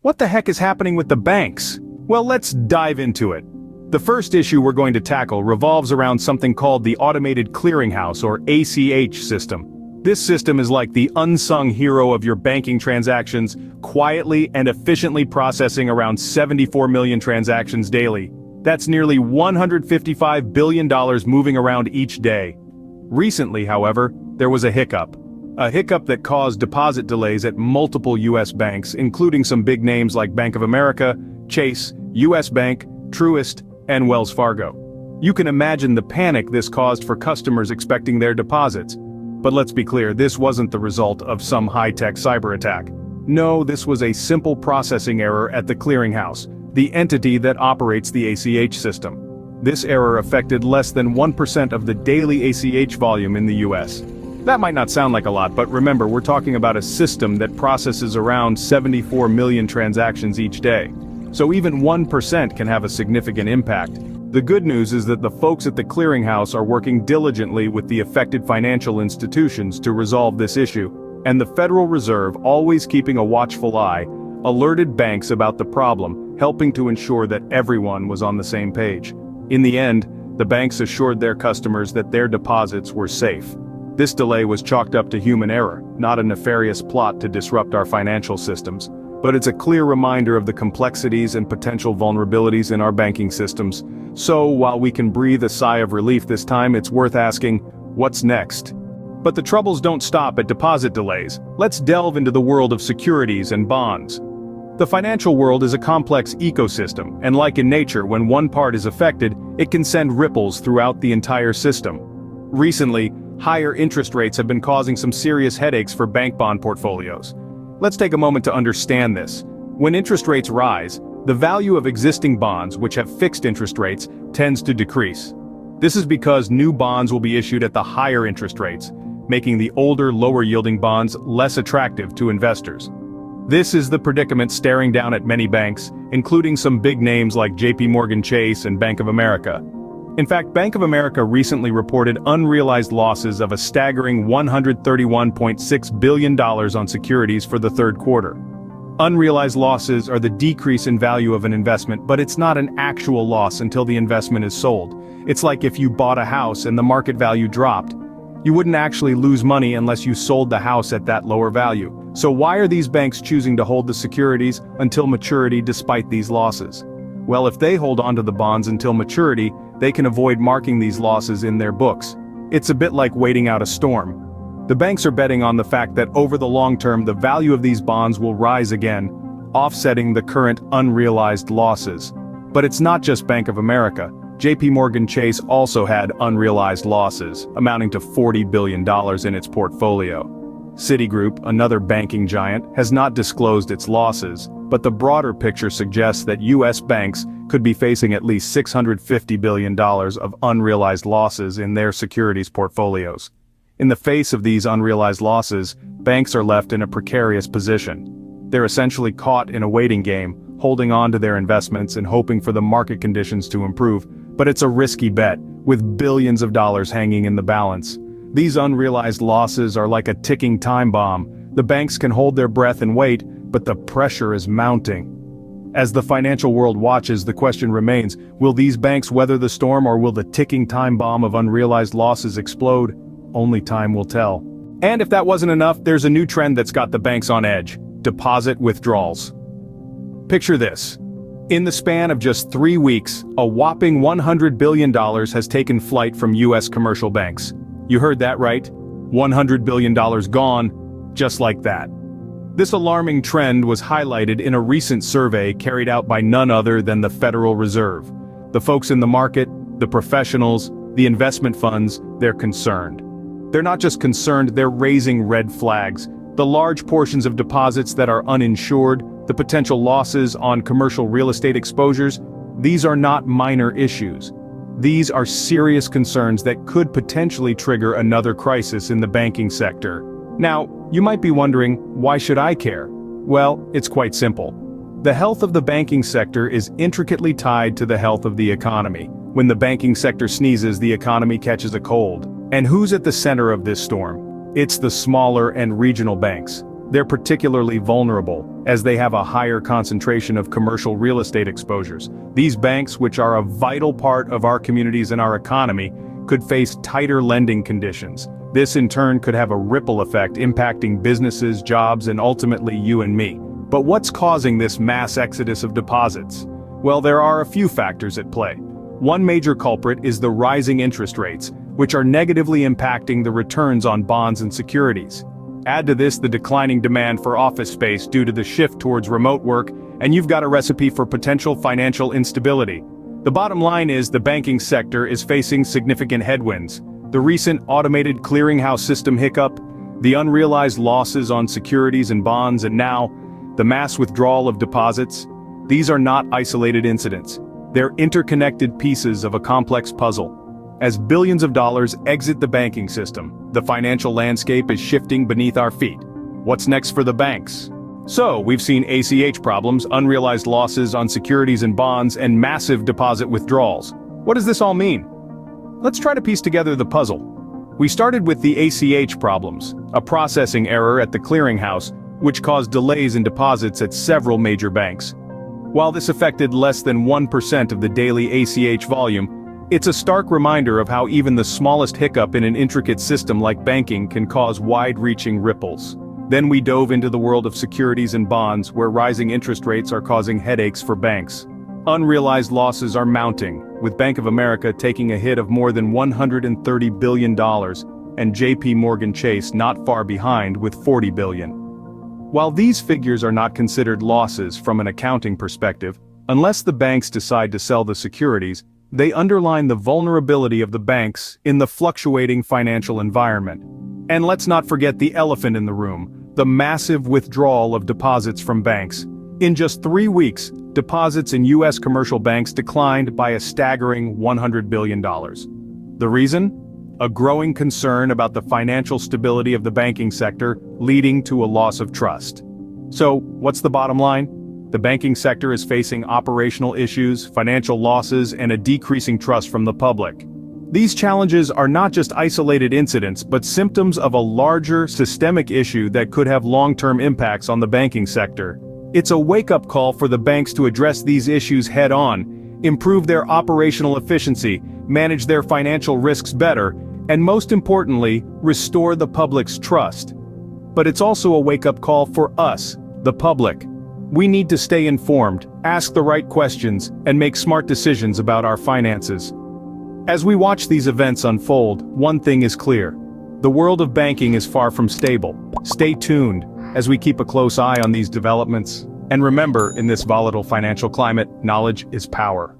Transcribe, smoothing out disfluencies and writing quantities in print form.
What the heck is happening with the banks? Well, let's dive into it. The first issue we're going to tackle revolves around something called the Automated Clearinghouse or ACH system. This system is like the unsung hero of your banking transactions, quietly and efficiently processing around 74 million transactions daily. That's nearly $155 billion moving around each day. Recently, however, there was a hiccup. A hiccup that caused deposit delays at multiple U.S. banks, including some big names like Bank of America, Chase, U.S. Bank, Truist, and Wells Fargo. You can imagine the panic this caused for customers expecting their deposits. But let's be clear, this wasn't the result of some high-tech cyber attack. No, this was a simple processing error at the clearinghouse, the entity that operates the ACH system. This error affected less than 1% of the daily ACH volume in the US. That might not sound like a lot, but remember, we're talking about a system that processes around 74 million transactions each day. So even 1% can have a significant impact. The good news is that the folks at the clearinghouse are working diligently with the affected financial institutions to resolve this issue, and the Federal Reserve, always keeping a watchful eye, alerted banks about the problem, helping to ensure that everyone was on the same page. In the end, the banks assured their customers that their deposits were safe. This delay was chalked up to human error, not a nefarious plot to disrupt our financial systems. But it's a clear reminder of the complexities and potential vulnerabilities in our banking systems. So, while we can breathe a sigh of relief this time, it's worth asking, what's next? But the troubles don't stop at deposit delays. Let's delve into the world of securities and bonds. The financial world is a complex ecosystem, and like in nature, when one part is affected, it can send ripples throughout the entire system. Recently, higher interest rates have been causing some serious headaches for bank bond portfolios. Let's take a moment to understand this. When interest rates rise, the value of existing bonds, which have fixed interest rates, tends to decrease. This is because new bonds will be issued at the higher interest rates, making the older, lower-yielding bonds less attractive to investors. This is the predicament staring down at many banks, including some big names like JP Chase and Bank of America. In fact, Bank of America recently reported unrealized losses of a staggering $131.6 billion on securities for the third quarter. Unrealized losses are the decrease in value of an investment, but it's not an actual loss until the investment is sold. It's like if you bought a house and the market value dropped. You wouldn't actually lose money unless you sold the house at that lower value. So why are these banks choosing to hold the securities until maturity despite these losses? Well, if they hold onto the bonds until maturity, they can avoid marking these losses in their books. It's a bit like waiting out a storm. The banks are betting on the fact that over the long term the value of these bonds will rise again, offsetting the current unrealized losses. But it's not just Bank of America. JP Chase also had unrealized losses, amounting to $40 billion in its portfolio. Citigroup, another banking giant, has not disclosed its losses, but the broader picture suggests that U.S. banks could be facing at least $650 billion of unrealized losses in their securities portfolios. In the face of these unrealized losses, banks are left in a precarious position. They're essentially caught in a waiting game, holding on to their investments and hoping for the market conditions to improve, but it's a risky bet, with billions of dollars hanging in the balance. These unrealized losses are like a ticking time bomb. The banks can hold their breath and wait, but the pressure is mounting. As the financial world watches, the question remains, will these banks weather the storm, or will the ticking time bomb of unrealized losses explode? Only time will tell. And if that wasn't enough, there's a new trend that's got the banks on edge: deposit withdrawals. Picture this. In the span of just 3 weeks, a whopping $100 billion has taken flight from U.S. commercial banks. You heard that right? $100 billion gone, just like that. This alarming trend was highlighted in a recent survey carried out by none other than the Federal Reserve. The folks in the market, the professionals, the investment funds, they're concerned. They're not just concerned, they're raising red flags. The large portions of deposits that are uninsured, the potential losses on commercial real estate exposures, these are not minor issues. These are serious concerns that could potentially trigger another crisis in the banking sector. Now, you might be wondering, why should I care? Well, it's quite simple. The health of the banking sector is intricately tied to the health of the economy. When the banking sector sneezes, the economy catches a cold. And who's at the center of this storm? It's the smaller and regional banks. they're particularly vulnerable, as they have a higher concentration of commercial real estate exposures. These banks, which are a vital part of our communities and our economy, could face tighter lending conditions. This in turn could have a ripple effect impacting businesses, jobs, and ultimately you and me. But what's causing this mass exodus of deposits? Well, there are a few factors at play. One major culprit is the rising interest rates, which are negatively impacting the returns on bonds and securities. Add to this the declining demand for office space due to the shift towards remote work, and you've got a recipe for potential financial instability. The bottom line is the banking sector is facing significant headwinds. The recent automated clearinghouse system hiccup, the unrealized losses on securities and bonds, and now, the mass withdrawal of deposits. These are not isolated incidents. They're interconnected pieces of a complex puzzle. As billions of dollars exit the banking system, the financial landscape is shifting beneath our feet. What's next for the banks? So, we've seen ACH problems, unrealized losses on securities and bonds, and massive deposit withdrawals. What does this all mean? Let's try to piece together the puzzle. We started with the ACH problems, a processing error at the clearinghouse, which caused delays in deposits at several major banks. While this affected less than 1% of the daily ACH volume, it's a stark reminder of how even the smallest hiccup in an intricate system like banking can cause wide-reaching ripples. Then we dove into the world of securities and bonds, where rising interest rates are causing headaches for banks. Unrealized losses are mounting, with Bank of America taking a hit of more than $130 billion, and JP Morgan Chase not far behind with $40 billion. While these figures are not considered losses from an accounting perspective, unless the banks decide to sell the securities, they underline the vulnerability of the banks in the fluctuating financial environment. And let's not forget the elephant in the room, the massive withdrawal of deposits from banks. In just 3 weeks, deposits in U.S. commercial banks declined by a staggering $100 billion. The reason? A growing concern about the financial stability of the banking sector, leading to a loss of trust. So, what's the bottom line? The banking sector is facing operational issues, financial losses, and a decreasing trust from the public. These challenges are not just isolated incidents, but symptoms of a larger, systemic issue that could have long-term impacts on the banking sector. It's a wake-up call for the banks to address these issues head-on, improve their operational efficiency, manage their financial risks better, and most importantly, restore the public's trust. But it's also a wake-up call for us, the public. We need to stay informed, ask the right questions, and make smart decisions about our finances. As we watch these events unfold, one thing is clear. The world of banking is far from stable. Stay tuned as we keep a close eye on these developments. And remember, in this volatile financial climate, knowledge is power.